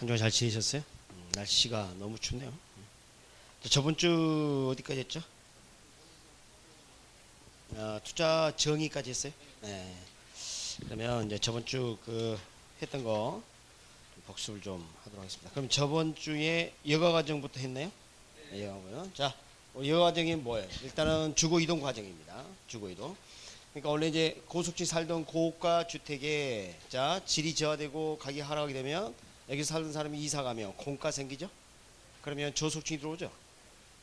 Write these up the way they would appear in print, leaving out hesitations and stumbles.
한 주간 잘 지내셨어요? 날씨가 너무 춥네요. 저번 주 어디까지 했죠? 투자 정의까지 했어요. 네. 그러면 이제 저번 주 했던 거 복습을 좀 하도록 하겠습니다. 그럼 저번 주에 여가 과정부터 했나요? 네, 여가 과정. 자, 여가 과정이 뭐예요? 일단은 주거 이동 과정입니다. 주거 이동. 그러니까 원래 이제 고속지 살던 고가 주택에 자 질이 저하되고 가격이 하락하게 되면 여기서 살던 사람이 이사 가면 공가 생기죠? 그러면 저속층이 들어오죠?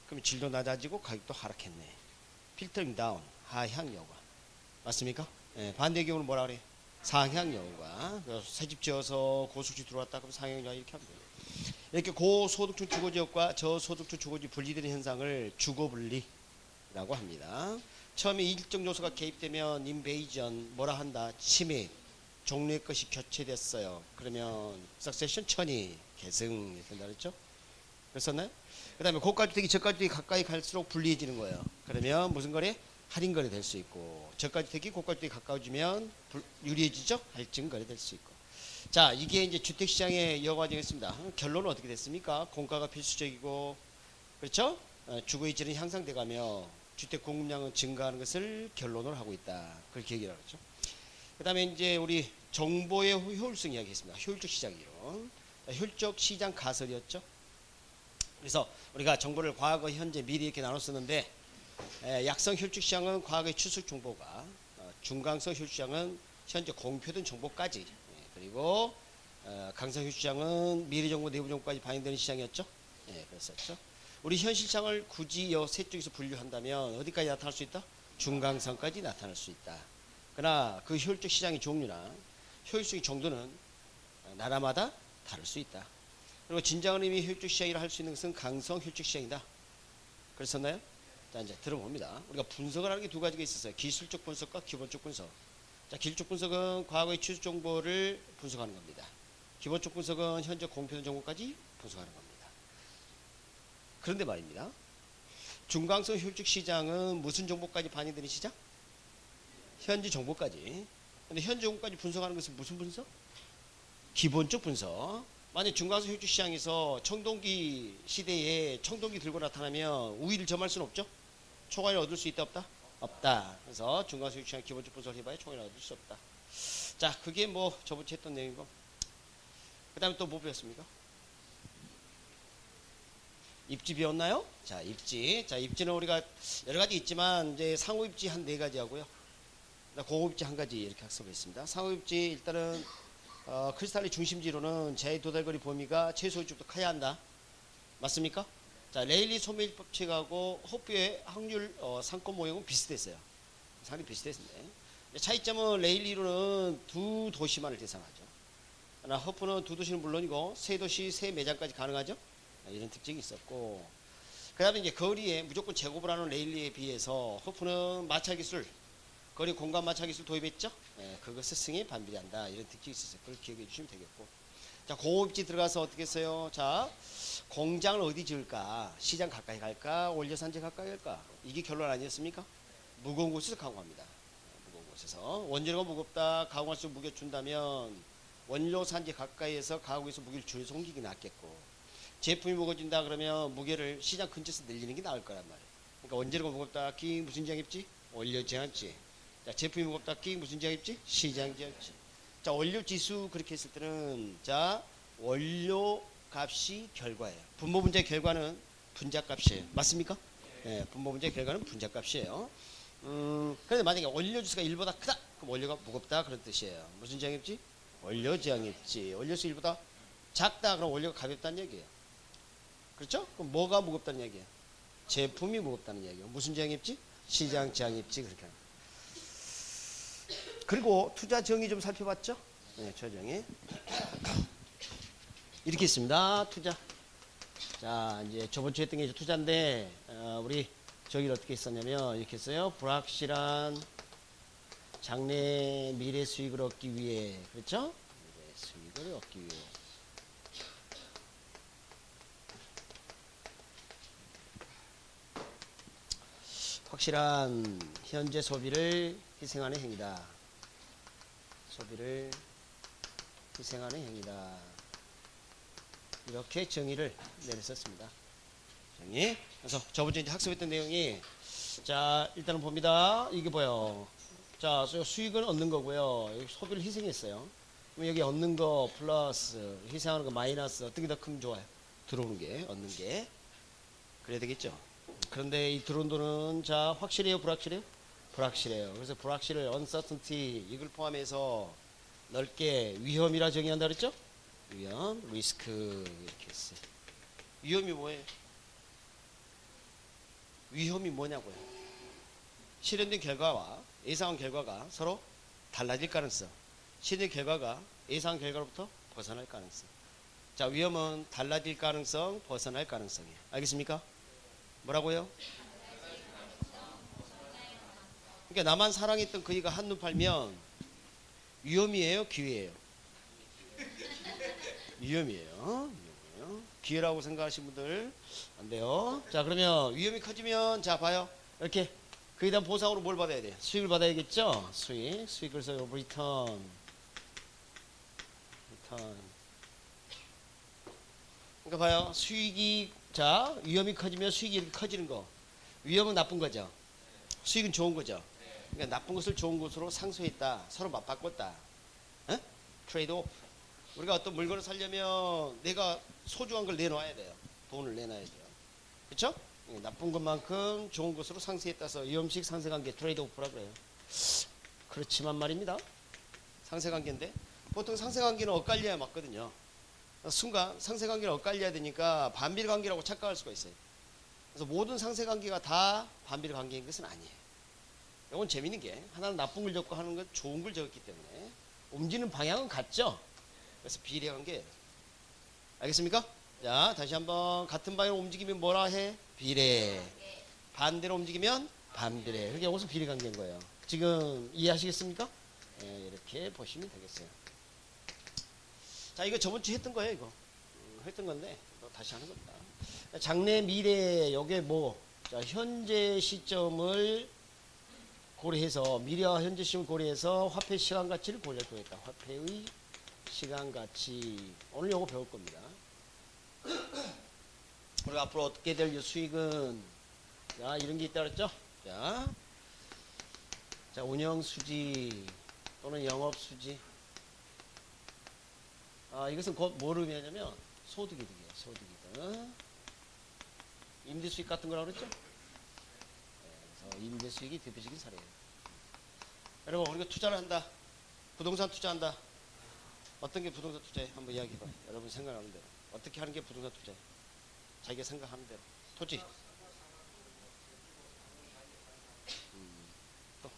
그럼 질도 낮아지고 가격도 하락했네. 필터링 다운, 하향 여가. 맞습니까? 예, 반대 경우는 뭐라 그래? 상향 여가. 그래서 새집 지어서 고속지 들어왔다 그러면 상향 여가 이렇게 하면 돼요. 이렇게 고소득층 주거지역과 저소득층 주거지 분리되는 현상을 주거분리라고 합니다. 처음에 일정 요소가 개입되면 인베이전 뭐라 한다? 침입. 종류의 것이 교체됐어요. 그러면 석세션 천이 계승 이렇게 한다 그랬죠? 그랬었나요? 그 다음에 고가주택이 저가주택이 가까이 갈수록 불리해지는 거예요. 그러면 무슨 거래? 할인 거래 될 수 있고 저가주택이 고가주택이 가까워지면 유리해지죠? 할증 거래 될 수 있고. 자, 이게 이제 주택시장의 여과정이었습니다. 결론은 어떻게 됐습니까? 공가가 필수적이고 그렇죠? 주거의 질은 향상돼가며 주택 공급량은 증가하는 것을 결론으로 하고 있다. 그렇게 얘기를 하죠. 그 다음에 이제 우리 정보의 효율성 이야기했습니다. 효율적 시장 이론. 효율적 시장 가설이었죠. 그래서 우리가 정보를 과거, 현재, 미래 이렇게 나눴었는데 약성 효율적 시장은 과거의 추측 정보가 중강성 효율적 시장은 현재 공표된 정보까지 그리고 강성 효율적 시장은 미래 정보, 내부 정보까지 반영되는 시장이었죠. 그랬었죠. 우리 현실 시장을 굳이 이 세 쪽에서 분류한다면 어디까지 나타날 수 있다? 중강성까지 나타날 수 있다. 그러나 그 효율적 시장의 종류나 효율성의 정도는 나라마다 다를 수 있다. 그리고 진정한 의미의 효율적 시장이라 할 수 있는 것은 강성 효율적 시장이다. 그랬었나요? 자, 이제 들어봅니다. 우리가 분석을 하는 게 두 가지가 있었어요. 기술적 분석과 기본적 분석. 자, 기술적 분석은 과거의 추적 정보를 분석하는 겁니다. 기본적 분석은 현재 공표된 정보까지 분석하는 겁니다. 그런데 말입니다. 중강성 효율적 시장은 무슨 정보까지 반영되는 시장? 현지 정보까지. 근데 현지 정보까지 분석하는 것은 무슨 분석? 기본적 분석. 만약 중강성 효율적 시장에서 청동기 시대에 청동기 들고 나타나면 우위를 점할 수는 없죠? 초과를 얻을 수 있다 없다? 없다. 그래서 중강성 효율적 시장 기본적 분석을 해봐야 초과를 얻을 수 없다. 자, 그게 뭐 저번주에 했던 내용이고. 그 다음에 또 뭐 배웠습니까? 입지 배웠나요? 자, 입지. 자, 입지는 우리가 여러 가지 있지만 이제 상호 입지 한 네 가지 하고요. 고급 입지 한 가지 이렇게 학습했습니다. 상호 입지 일단은 크리스탈의 중심지로는 제 도달거리 범위가 최소 이쪽부터 커야 한다. 맞습니까? 자, 레일리 소멸 법칙하고 호프의 확률 상권 모형은 비슷했어요. 상당히 비슷했는데 차이점은 레일리로는 두 도시만을 대상하죠. 그러나 호프는 두 도시는 물론이고 세 도시 세 매장까지 가능하죠. 이런 특징이 있었고 그 다음에 이제 거리에 무조건 제곱을 하는 레일리에 비해서 호프는 마찰 기술 거리 공간 마찰 기술 도입했죠. 그것을 승에 반비례한다. 이런 특징이 있었어요. 그걸 기억해 주시면 되겠고. 자, 고급지 들어가서 어떻게 했어요? 자, 공장을 어디 지을까? 시장 가까이 갈까? 원료산지 가까이 갈까? 이게 결론 아니었습니까? 무거운 곳에서 가공합니다. 무거운 곳에서. 원재료가 무겁다. 가공할수록 무게 준다면 원료산지 가까이에서 가공해서 무게를 줄여서 옮기기 낫겠고 제품이 무거워진다 그러면 무게를 시장 근처에서 늘리는 게 나을 거란 말이에요. 그러니까 원재료가 무겁다. 끼 무슨 지장 입지? 원료 제한지. 자, 제품이 무겁다. 끼 무슨 지장 입지? 시장 지장지. 자, 원료 지수 그렇게 했을 때는 자, 원료 값이 결과예요. 분모 분자의 결과는 분자 값이에요. 맞습니까? 네, 분모 분자의 결과는 분자 값이에요. 그런데 만약에 원료 지수가 1보다 크다. 그럼 원료가 무겁다 그런 뜻이에요. 무슨 지장 입지? 원료 지장 입지. 원료 수 1보다 작다 그럼 원료가 가볍다는 얘기예요. 그렇죠? 그럼 뭐가 무겁다는 얘기예요? 제품이 무겁다는 얘기예요. 무슨 지장 입지? 시장 지장 입지 그렇게 합니다. 그리고 투자 정의 좀 살펴봤죠? 네, 투자 정의. 이렇게 있습니다. 투자. 자, 이제 저번 주에 했던 게 투자인데, 우리 저기를 어떻게 했었냐면, 이렇게 했어요. 불확실한 장래 미래 수익을 얻기 위해. 그렇죠? 미래 수익을 얻기 위해. 확실한 현재 소비를 희생하는 행위다. 소비를 희생하는 행위다. 이렇게 정의를 내렸었습니다. 정의. 그래서 저번주에 이제 학습했던 내용이 자 일단은 봅니다. 이게 뭐예요? 자 수익을 얻는 거고요. 여기 소비를 희생했어요. 그럼 여기 얻는 거 플러스 희생하는 거 마이너스 어떤 게 더 큰 좋아요? 들어오는 게 얻는 게 그래야 되겠죠. 그런데 이 들어온 돈은 자 확실해요 불확실해요? 불확실해요. 그래서 불확실을 uncertainty 이걸 포함해서 넓게 위험이라 정의한다 그랬죠? 위험, 리스크 이렇게 했어요. 위험이 뭐예요? 위험이 뭐냐고요? 실현된 결과와 예상한 결과가 서로 달라질 가능성. 실현된 결과가 예상한 결과로부터 벗어날 가능성. 자, 위험은 달라질 가능성, 벗어날 가능성이에요. 알겠습니까? 뭐라고요? 그러니까 나만 사랑했던 그이가 한눈 팔면 위험이에요, 기회예요? 위험이에요. 기회라고 생각하시는 분들 안 돼요. 자, 그러면 위험이 커지면 자 봐요. 이렇게 그에 대한 보상으로 뭘 받아야 돼? 수익을 받아야겠죠? 수익을 써요. 리턴. 그러니까 봐요. 수익이 자 위험이 커지면 수익이 이렇게 커지는 거. 위험은 나쁜 거죠. 수익은 좋은 거죠. 그러니까 나쁜 것을 좋은 것으로 상쇄했다. 서로 맞바꿨다. 트레이드 오프. 우리가 어떤 물건을 사려면 내가 소중한 걸 내놔야 돼요. 돈을 내놔야 돼요. 그렇죠? 나쁜 것만큼 좋은 것으로 상쇄했다서 위험식 상쇄관계 트레이드 오프라 그래요. 그렇지만 말입니다. 상쇄관계인데 보통 상쇄관계는 엇갈려야 맞거든요. 순간 상쇄관계를 엇갈려야 되니까 반비례관계라고 착각할 수가 있어요. 그래서 모든 상쇄관계가 다 반비례관계인 것은 아니에요. 이건 재밌는 게 하나는 나쁜 걸 적고 하는 건 좋은 걸 적었기 때문에 움직이는 방향은 같죠. 그래서 비례관계예요. 알겠습니까? 자 다시 한번 같은 방향으로 움직이면 뭐라 해? 비례. 반대로 움직이면 반비례. 그게 여기서 비례관계인 거예요. 지금 이해하시겠습니까? 네, 이렇게 보시면 되겠어요. 자 이거 저번주 했던 거예요. 이거 했던 건데 다시 하는 겁니다. 장래 미래 요게 뭐 자, 현재 시점을 고려해서 미래와 현재 시점을 고려해서 화폐 시간 가치를 고려할 거겠다. 화폐의 시간 가치 오늘 요거 배울 겁니다. 우리가 앞으로 얻게 될 수익은 자 이런 게 있다 그랬죠? 자 운영 수지 또는 영업 수지. 이것은 곧 뭐를 의미하냐면 소득이득이에요. 소득이득. 임대 수익 같은 거라고 그랬죠? 그래서 임대 수익이 대표적인 사례예요. 여러분 우리가 투자를 한다. 부동산 투자한다. 어떤 게 부동산 투자예요? 한번 이야기해봐. 여러분 생각하는 대로. 어떻게 하는 게 부동산 투자예요? 자기가 생각하는 대로. 토지. 또.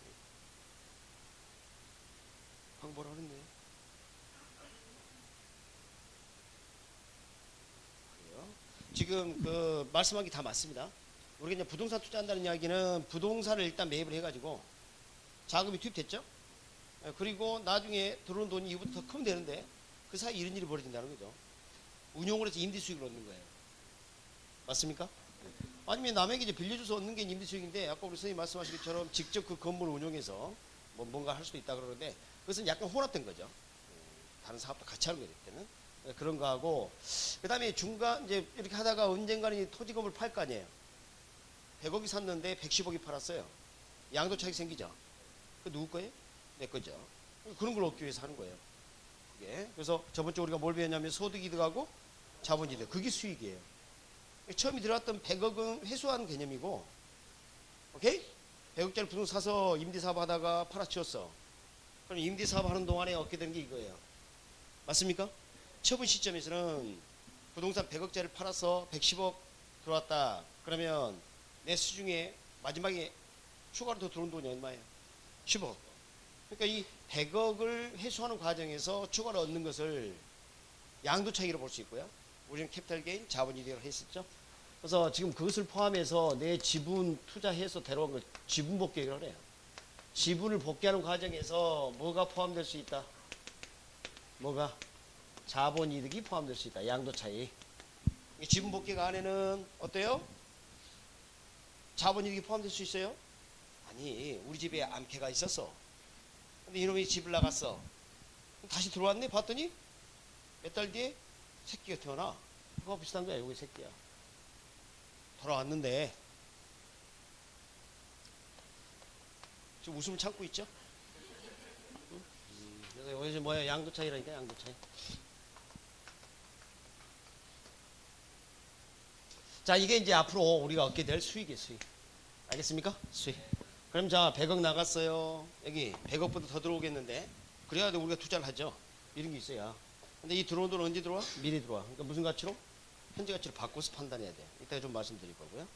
방금 뭐라 그랬네. 그래요. 지금 그 말씀한 게 다 맞습니다. 우리가 이제 부동산 투자한다는 이야기는 부동산을 일단 매입을 해가지고 자금이 투입됐죠? 그리고 나중에 들어온 돈이 이거보다 더 크면 되는데 그 사이 이런 일이 벌어진다는 거죠. 운용을 해서 임대 수익을 얻는 거예요. 맞습니까? 아니면 남에게 이제 빌려줘서 얻는 게 임대 수익인데 아까 우리 선생님 말씀하신 것처럼 직접 그 건물을 운용해서 뭔가 할 수도 있다 그러는데 그것은 약간 혼합된 거죠. 다른 사업도 같이 하는 거예요. 그때는. 그런 거 하고 그 다음에 중간 이제 이렇게 하다가 언젠가는 토지 건물 팔 거 아니에요. 100억이 샀는데 110억이 팔았어요. 양도 차익 생기죠. 그 누구 거예요? 내 거죠. 그런 걸 얻기 위해서 하는 거예요. 그게. 그래서 저번 주 우리가 뭘 배웠냐면 소득이득하고 자본이득. 그게 수익이에요. 처음에 들어왔던 100억은 회수하는 개념이고, 오케이? 100억짜리 부동산 사서 임대사업 하다가 팔아치웠어. 그럼 임대사업 하는 동안에 얻게 되는 게 이거예요. 맞습니까? 처분 시점에서는 부동산 100억짜리를 팔아서 110억 들어왔다. 그러면 내 수중에 마지막에 추가로 더 들어온 돈이 얼마예요? 10억. 그러니까 이 100억을 회수하는 과정에서 추가로 얻는 것을 양도 차익으로 볼 수 있고요. 우리는 캐피탈 게인, 자본이득을 했었죠. 그래서 지금 그것을 포함해서 내 지분 투자해서 데려온 걸 지분 복귀를 해요. 지분을 복귀하는 과정에서 뭐가 포함될 수 있다? 뭐가? 자본이득이 포함될 수 있다. 양도 차익. 지분 복귀가 안에는 어때요? 자본이득이 포함될 수 있어요? 아니, 우리 집에 암캐가 있었어. 근데 이놈이 집을 나갔어. 다시 들어왔네? 봤더니 몇 달 뒤에 새끼가 태어나. 그거 비슷한 거야, 여기 새끼야. 돌아왔는데 지금 웃음을 참고 있죠? 응? 그래서 여기서 뭐야, 양도 차이라니까, 양도 차이. 자, 이게 이제 앞으로 우리가 얻게 될 수익이에요, 수익. 알겠습니까? 수익. 그럼 자, 100억 나갔어요. 여기 100억보다 더 들어오겠는데, 그래야 우리가 투자를 하죠. 이런 게 있어야. 근데 이 들어온 돈은 언제 들어와? 미리 들어와. 그러니까 무슨 가치로? 현재 가치로 바꿔서 판단해야 돼. 이따가 좀 말씀드릴 거고요.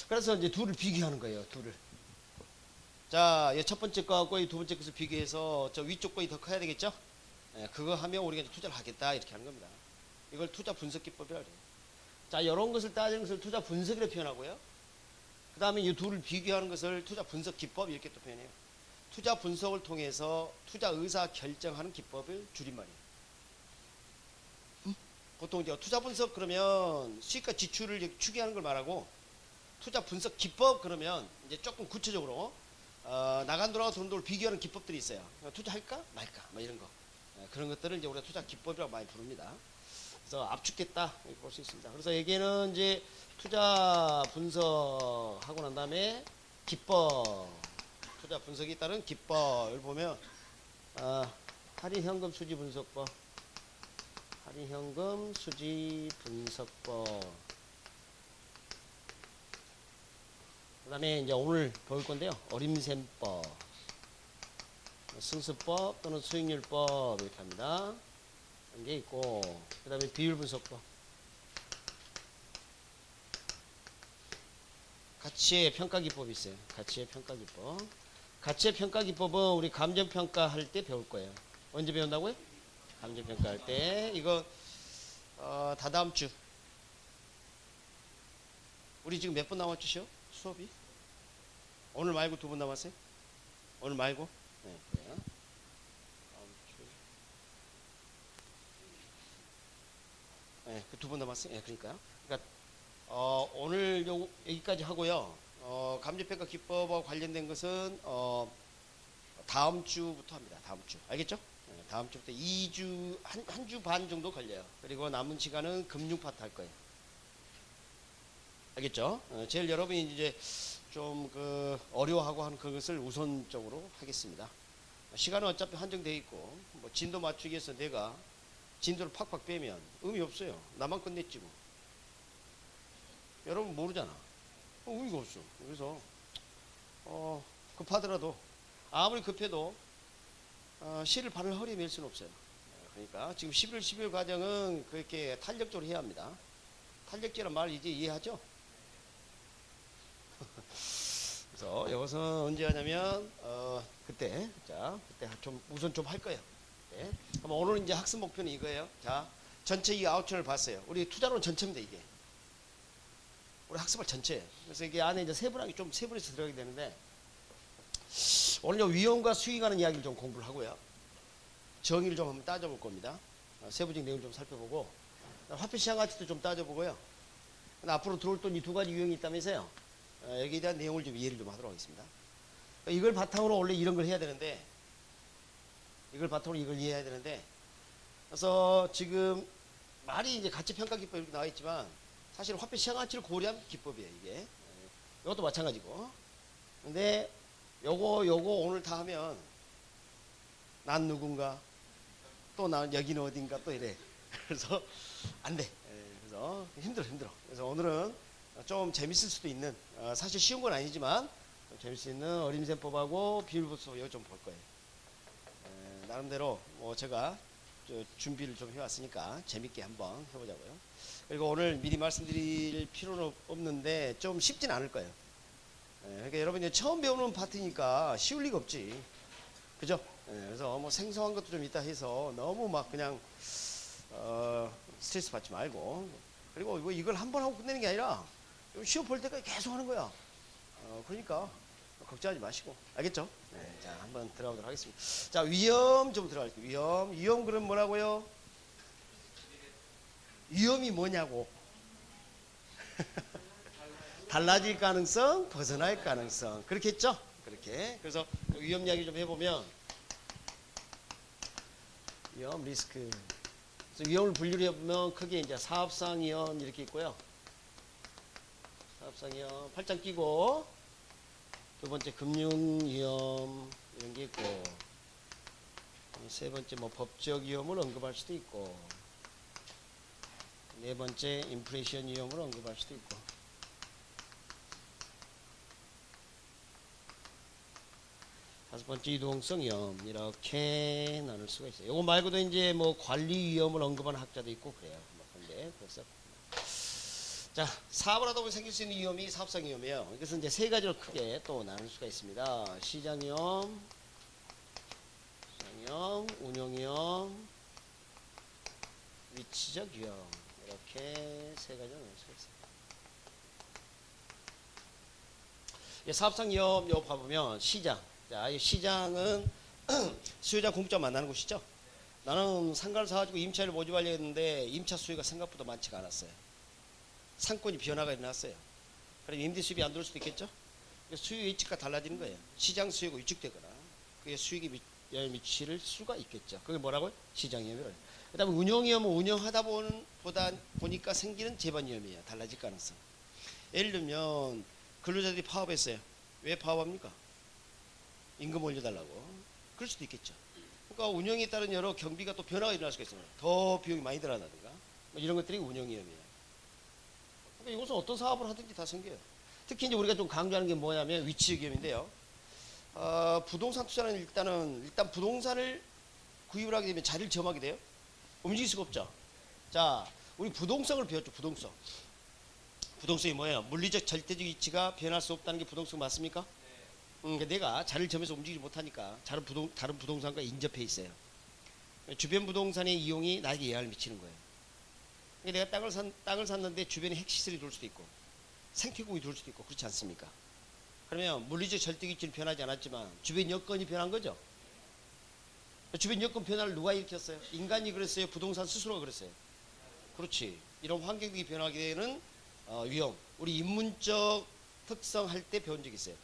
그래서 이제 둘을 비교하는 거예요, 둘을. 자, 첫 번째 거하고 이 두 번째 것을 비교해서 저 위쪽 거이 더 커야 되겠죠? 예, 그거 하면 우리가 이제 투자를 하겠다, 이렇게 하는 겁니다. 이걸 투자 분석 기법이라고 해요. 자, 이런 것을 따지는 것을 투자 분석이라고 표현하고요. 그 다음에 이 둘을 비교하는 것을 투자 분석 기법, 이렇게 또 표현해요. 투자 분석을 통해서 투자 의사 결정하는 기법을 줄임말이에요. 보통 이제 투자 분석 그러면 수익과 지출을 추계하는 걸 말하고, 투자 분석 기법 그러면 이제 조금 구체적으로 나간 돈하고 돈 돈을 비교하는 기법들이 있어요. 투자할까 말까 뭐 이런 거, 그런 것들을 이제 우리가 투자 기법이라고 많이 부릅니다. 그래서 압축됐다 이렇게 볼 수 있습니다. 그래서 여기에는 이제 투자 분석하고 난 다음에 기법, 투자 분석에 따른 기법을 보면 할인현금 수지 분석법, 할인현금 수지 분석법. 그 다음에 이제 오늘 배울 건데요, 어림셈법, 승수법 또는 수익률법 이렇게 합니다. 게 있고, 그 다음에 비율 분석법, 가치의 평가 기법이 있어요. 가치의 평가 기법. 가치의 평가 기법은 우리 감정평가 할 때 배울 거예요. 언제 배운다고요? 감정평가 할 때. 이거 다다음 주. 우리 지금 몇 분 남았죠? 수업이? 오늘 말고 두 분 남았어요? 오늘 말고? 네, 그래요. 네, 그 두 분 남았어요. 네, 그러니까요. 그러니까 오늘 여기까지 하고요. 감정평가 기법과 관련된 것은 다음 주부터 합니다. 다음 주. 알겠죠? 네, 다음 주부터 2주, 한 주 반 정도 걸려요. 그리고 남은 시간은 금융 파트 할 거예요. 알겠죠? 제일 여러분이 이제 좀 어려워하고 하는 그것을 우선적으로 하겠습니다. 시간은 어차피 한정되어 있고, 뭐 진도 맞추기 위해서 내가 진도를 팍팍 빼면 의미 없어요. 나만 끝냈지 뭐. 여러분 모르잖아. 의미가 없어. 그래서 급하더라도, 아무리 급해도 실을 바늘 허리에 맬 수는 없어요. 그러니까 지금 11월 12월 과정은 그렇게 탄력적으로 해야 합니다. 탄력적이라는 말 이제 이해하죠? 그래서 이것은 언제 하냐면 그때 좀 우선 좀 할 거예요. 네. 그럼 오늘 이제 학습 목표는 이거예요. 자, 전체 이 아웃천을 봤어요. 우리 투자론 전체입니다. 이게 우리 학습할 전체예요. 그래서 이게 안에 이제 세분하게 좀 세분해서 들어가게 되는데, 오늘 위험과 수익하는 이야기를 좀 공부를 하고요. 정의를 좀 한번 따져볼 겁니다. 세부적인 내용을 좀 살펴보고, 화폐 시장 가치도 좀 따져보고요. 앞으로 들어올 돈 이 두 가지 유형이 있다면서요. 여기에 대한 내용을 좀 이해를 좀 하도록 하겠습니다. 이걸 바탕으로 원래 이런 걸 해야 되는데, 이걸 바탕으로 이걸 이해해야 되는데, 그래서 지금 말이 이제 가치평가 기법 이렇게 나와 있지만, 사실 화폐 시장 가치를 고려한 기법이에요, 이게. 이것도 마찬가지고. 근데 요거 오늘 다 하면 난 누군가, 또 난 여기는 어딘가, 또 이래. 그래서 안 돼. 그래서 힘들어. 그래서 오늘은 좀 재밌을 수도 있는, 사실 쉬운 건 아니지만 좀 재밌을 수 있는 어림셈법하고 비율분석 이거 좀 볼 거예요. 나름대로 뭐 제가 준비를 좀 해왔으니까 재밌게 한번 해보자고요. 그리고 오늘 미리 말씀드릴 필요는 없는데 좀 쉽진 않을 거예요. 그러니까 여러분이 처음 배우는 파트니까 쉬울 리가 없지. 그죠? 그래서 뭐 생소한 것도 좀 있다 해서 너무 막 그냥 스트레스 받지 말고, 그리고 이걸 한 번 하고 끝내는 게 아니라 시험 볼 때까지 계속 하는 거야. 그러니까 걱정하지 마시고. 알겠죠? 네, 자, 한번 들어가도록 하겠습니다. 자, 위험 좀 들어갈게요. 위험 그럼 뭐라고요? 위험이 뭐냐고. 달라질 가능성, 벗어날 가능성. 그렇게 했죠? 그렇게. 그래서 위험 이야기 좀 해보면, 위험, 리스크. 그래서 위험을 분류를 해보면 크게 이제 사업상 위험 이렇게 있고요. 사업상 위험 8장 끼고, 두 번째 금융 위험 이런 게 있고, 세 번째 뭐 법적 위험을 언급할 수도 있고, 네 번째 인플레이션 위험을 언급할 수도 있고, 다섯 번째 유동성 위험 이렇게 나눌 수가 있어요. 이거 말고도 이제 뭐 관리 위험을 언급하는 학자도 있고 그래요. 근데 그래서 자, 사업을 하다 보면 생길 수 있는 위험이 사업상 위험이에요. 이것은 이제 세 가지로 크게 또 나눌 수가 있습니다. 시장 위험, 운영 위험, 위치적 위험 이렇게 세 가지로 나눌 수가 있습니다. 사업상 위험 요 봐보면 시장. 자, 이 시장은 수요자 공짜 만나는 곳이죠. 나는 상가를 사가지고 임차를 모집하려 했는데 임차 수요가 생각보다 많지가 않았어요. 상권이 변화가 일어났어요. 그럼 임대 수입이 안 들어올 수도 있겠죠. 수요 예측과 달라지는 거예요. 시장 수요가 위축되거나 그게 수익에 미칠 수가 있겠죠. 그게 뭐라고요? 시장 위험이에요. 그 다음에 운영 위험은 운영하다 보니까 생기는 재반 위험이에요. 달라질 가능성. 예를 들면 근로자들이 파업했어요. 왜 파업합니까? 임금 올려달라고. 그럴 수도 있겠죠. 그러니까 운영에 따른 여러 경비가 또 변화가 일어날 수가 있습니다. 더 비용이 많이 들어간다든가 뭐 이런 것들이 운영 위험이에요. 그러니까 이것은 어떤 사업을 하든지 다 생겨요. 특히 이제 우리가 좀 강조하는 게 뭐냐면 위치 위험인데요. 부동산 투자는 일단 부동산을 구입을 하게 되면 자리를 점하게 돼요. 움직일 수가 없죠. 자, 우리 부동성을 배웠죠. 부동성이 뭐예요? 물리적 절대적 위치가 변할 수 없다는 게 부동성 맞습니까? 그러니까 내가 자리를 점해서 움직이지 못하니까 다른 부동산과 인접해 있어요. 주변 부동산의 이용이 나에게 영향을 미치는 거예요. 그러니까 내가 땅을 샀는데 주변에 핵시설이 돌 수도 있고 생태국이 돌 수도 있고 그렇지 않습니까? 그러면 물리적 절대 위치는 변하지 않았지만 주변 여건이 변한 거죠. 주변 여건 변화를 누가 일으켰어요? 인간이 그랬어요? 부동산 스스로가 그랬어요? 그렇지. 이런 환경이 변하게 되는 위험. 우리 인문적 특성 할 때 배운 적 있어요.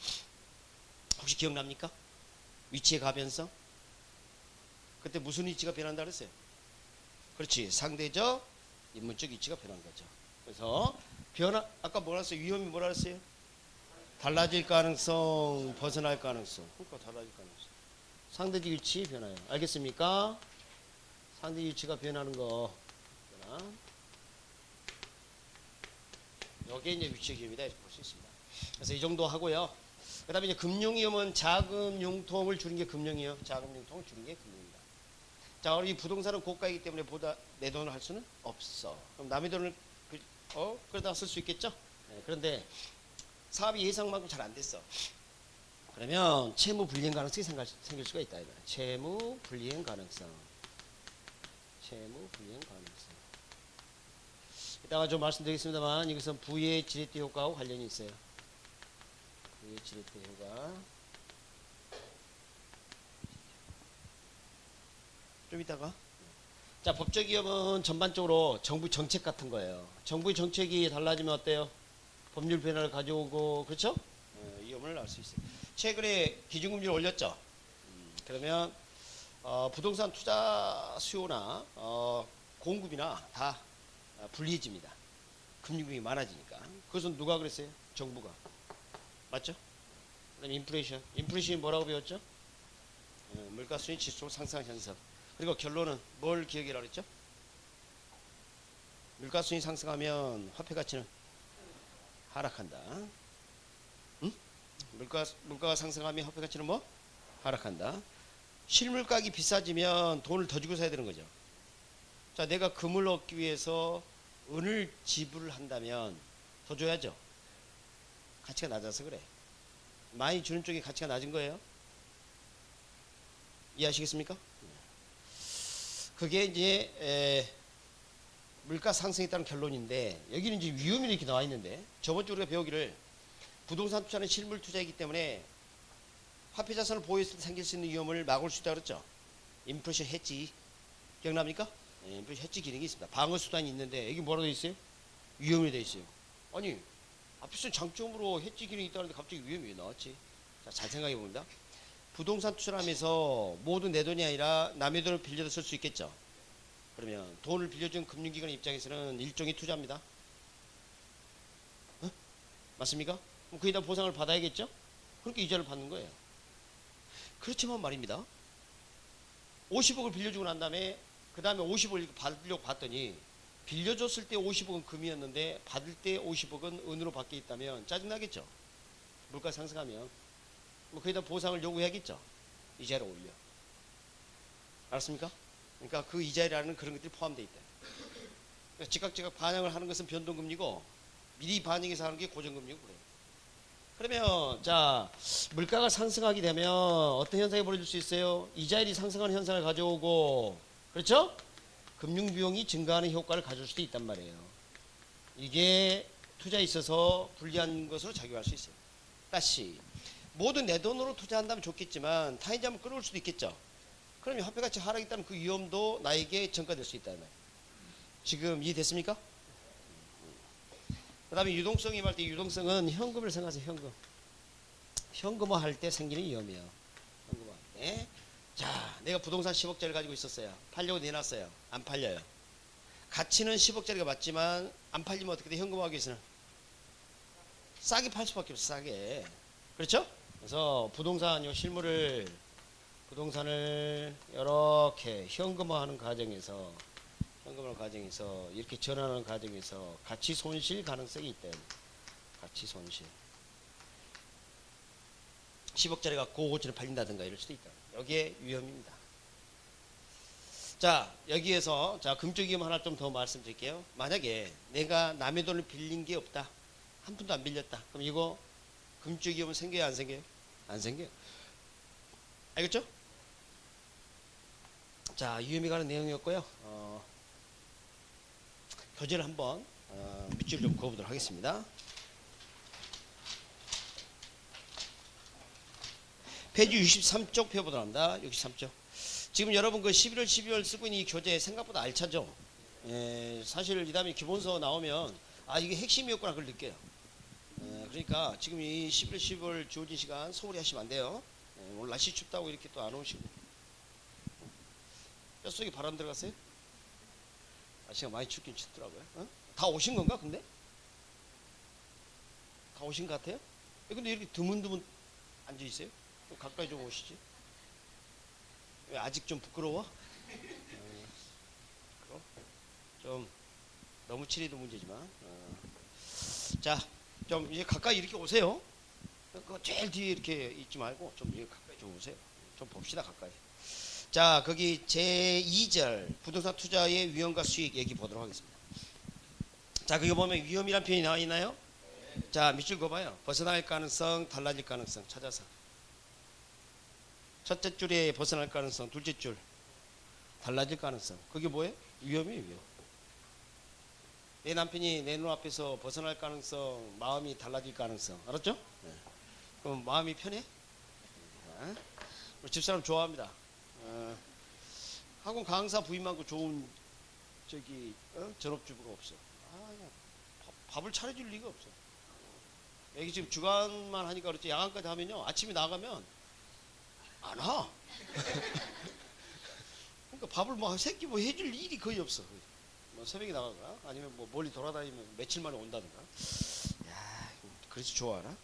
혹시 기억납니까? 위치의 가변성? 그때 무슨 위치가 변한다 그랬어요? 그렇지. 상대적 인문적 위치가 변한 거죠. 그래서 아까 뭐라 했어요? 위험이 뭐라 했어요? 달라질 가능성, 벗어날 가능성. 그러니까 달라질 가능성. 상대적 위치 변화요. 알겠습니까? 상대 위치가 변하는 거. 여기에 이제 위치적 위험이다 볼 수 있습니다. 그래서 이 정도 하고요. 그 다음에 이제 금융위험은 자금 융통을 줄인 게 금융위험, 자금 융통을 줄인 게 금융이다. 자, 우리 부동산은 고가이기 때문에 보다 내 돈을 할 수는 없어. 그럼 남의 돈을 그러다 쓸 수 있겠죠? 네, 그런데 사업이 예상만큼 잘 안 됐어. 그러면 채무 불이행 가능성이 생길 수가 있다. 채무 불이행 가능성. 이따가 좀 말씀드리겠습니다만 이것은 부의 지렛대 효과하고 관련이 있어요. 부의 지렛대 효과. 좀 이따가. 자, 법적 위험은 전반적으로 정부 정책 같은 거예요. 정부의 정책이 달라지면 어때요? 법률 변화를 가져오고, 그렇죠? 위험을 알 수 있어요. 최근에 기준금리를 올렸죠. 그러면 부동산 투자 수요나 공급이나 다 불리해집니다. 금융비용이 많아지니까. 그것은 누가 그랬어요? 정부가. 맞죠? 그다음에 인플레이션이 뭐라고 배웠죠? 물가수요 지수 상승 현상. 그리고 결론은 뭘 기억이라고 그랬죠? 물가수요 상승하면 화폐 가치는 하락한다. 응? 물가가 상승하면 화폐 가치는 뭐? 하락한다. 실물가격이 비싸지면 돈을 더 주고 사야 되는 거죠. 자, 내가 금을 얻기 위해서 은을 지불을 한다면 더 줘야죠. 가치가 낮아서 그래. 많이 주는 쪽이 가치가 낮은 거예요. 이해하시겠습니까? 그게 이제 물가 상승에 따른 결론인데 여기는 이제 위험이 이렇게 나와 있는데 저번 주 우리가 배우기를 부동산 투자는 실물 투자이기 때문에 화폐 자산을 보유했을 때 생길 수 있는 위험을 막을 수 있다 그랬죠. 인플레이션 해지 기억납니까? 네, 인플레이션 해지 기능이 있습니다. 방어 수단이 있는데 여기 뭐라고 되어 있어요? 위험이 되어 있어요. 아니 앞에서 장점으로 해지 기능이 있다는데 갑자기 위험이 왜 나왔지? 자, 잘 생각해 봅니다. 부동산 투자를 하면서 모두 내 돈이 아니라 남의 돈을 빌려서 쓸 수 있겠죠. 그러면 돈을 빌려준 금융기관 입장에서는 일종의 투자입니다. 어? 맞습니까? 그럼 거기다 보상을 받아야겠죠? 그러니까 이자를 받는 거예요. 그렇지만 말입니다. 50억을 빌려주고 난 다음에 그 다음에 50억을 받으려고 봤더니 빌려줬을 때 50억은 금이었는데 받을 때 50억은 은으로 바뀌어 있다면 짜증나겠죠? 물가 상승하면 뭐 거기다 보상을 요구해야겠죠? 이자를 올려. 알았습니까? 그러니까 그 이자라는 그런 것들이 포함되어 있다. 그러니까 즉각 반영을 하는 것은 변동금리고 미리 반영해서 하는 게 고정금리고 그래요. 그러면 자 물가가 상승하게 되면 어떤 현상이 벌어질 수 있어요? 이자율이 상승하는 현상을 가져오고 그렇죠? 금융비용이 증가하는 효과를 가져올 수도 있단 말이에요. 이게 투자에 있어서 불리한 것으로 작용할 수 있어요. 다시 모두 내 돈으로 투자한다면 좋겠지만 타인 자금을 끌어올 수도 있겠죠. 그러면 화폐가치 하락이 있다는 그 위험도 나에게 전가될 수 있다는 말이에요. 지금 이해됐습니까? 그 다음에 유동성이 말 때 유동성은 현금을 생각하세요. 현금화할 때 생기는 위험이에요. 현금화할 때. 자, 내가 부동산 10억짜리 가지고 있었어요. 팔려고 내놨어요. 안 팔려요. 가치는 10억짜리가 맞지만 안 팔리면 어떻게 돼? 현금화하기 위해서는 싸게 팔 수밖에 없어. 싸게. 그렇죠? 그래서 부동산을 이렇게 현금화하는 과정에서 이렇게 전환하는 과정에서 가치 손실 가능성이 있대요. 가치 손실. 10억짜리 갖고 5억짜리 팔린다든가 이럴 수도 있다. 여기에 위험입니다. 자, 여기에서 자 금쪽 위험 하나 좀 더 말씀드릴게요. 만약에 내가 남의 돈을 빌린 게 없다. 한 푼도 안 빌렸다. 그럼 이거 금쪽 위험은 생겨요, 안 생겨요? 안 생겨요. 알겠죠? 자, 위험에 관한 내용이었고요. 교재를 한번 밑줄 좀 그어보도록 하겠습니다. 페이지 63쪽 펴보도록 합니다. 63쪽. 지금 여러분 그 11월, 12월 쓰고 있는 이 교재 생각보다 알차죠? 사실 이 다음에 기본서 나오면 아 이게 핵심이었구나 그걸 느껴요. 그러니까 지금 이 11월, 12월 주어진 시간 소홀히 하시면 안 돼요. 오늘 날씨 춥다고 이렇게 또 안 오시고. 뼛속에 바람 들어갔어요? 날씨가 많이 춥긴 춥더라고요. 다 오신 건가 근데? 다 오신 것 같아요? 근데 이렇게 드문드문 앉아있어요? 좀 가까이 좀 오시지. 왜 아직 좀 부끄러워? 좀 너무 친해도 문제지만 자, 좀 이제 가까이 이렇게 오세요. 그 제일 뒤에 이렇게 있지 말고 좀 이렇게 가까이 좀 오세요. 좀 봅시다 가까이. 자, 거기 제2절 부동산 투자의 위험과 수익 얘기 보도록 하겠습니다. 자, 거기 보면 위험이란 표현이 나와 있나요? 자, 밑줄 그어봐요. 벗어날 가능성, 달라질 가능성 찾아서. 첫째 줄에 벗어날 가능성, 둘째 줄 달라질 가능성. 그게 뭐예요? 위험이에요, 위험. 내 남편이 내 눈앞에서 벗어날 가능성, 마음이 달라질 가능성. 알았죠? 네. 그럼 마음이 편해? 우리 집사람 좋아합니다. 학원 강사 부인만큼 좋은 전업주부가 없어. 밥을 차려줄 리가 없어. 여기 지금 주간만 하니까 그렇지 야간까지 하면요 아침에 나가면 안 와. 그러니까 밥을 뭐 새끼 뭐 해줄 일이 거의 없어. 뭐 새벽에 나가거나 아니면 뭐 멀리 돌아다니면 며칠 만에 온다든가. 야, 그래서 좋아하나?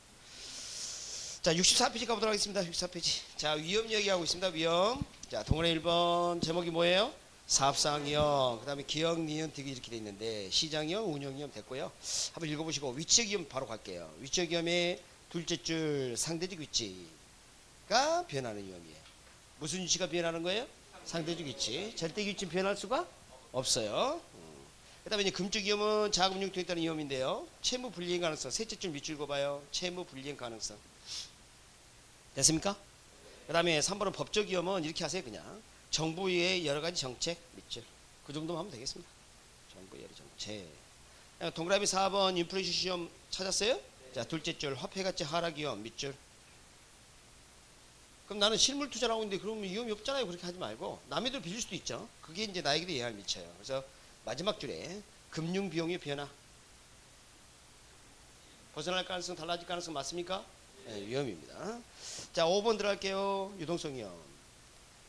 자, 64페이지 가보도록 하겠습니다. 64페이지. 자, 위험 얘기하고 있습니다. 위험. 자, 동그라미 1번 제목이 뭐예요? 사업상 위험. 그 다음에 기억, 니은, 득이 이렇게 돼 있는데 시장 위험, 운영 위험 됐고요. 한번 읽어보시고 위치적 위험 바로 갈게요. 위치적 위험의 둘째 줄 상대적 위치가 변하는 위험이에요. 무슨 위치가 변하는 거예요? 상대적 위치. 절대 위치 변할 수가 없어요. 그 다음에 이제 금쪽 위험은 자금 융통에 따른 위험인데요. 채무 불이행 가능성. 셋째 줄 밑줄 읽어봐요. 채무 불이행 가능성. 됐습니까? 그 다음에 3번은 법적 위험은 이렇게 하세요. 그냥 정부의 여러 가지 정책 밑줄 그 정도만 하면 되겠습니다. 정부의 여러 정책. 동그라미 4번 인플레이션 시험 찾았어요? 자, 둘째 줄 화폐가치 하락 위험 밑줄. 그럼 나는 실물 투자를 하고 있는데 그러면 위험이 없잖아요. 그렇게 하지 말고 남의 돈 빌릴 수도 있죠. 그게 이제 나에게도 영향을 미쳐요. 그래서 마지막 줄에 금융 비용의 변화. 벗어날 가능성, 달라질 가능성 맞습니까? 네, 위험입니다. 자, 5번 들어갈게요. 유동성 위험.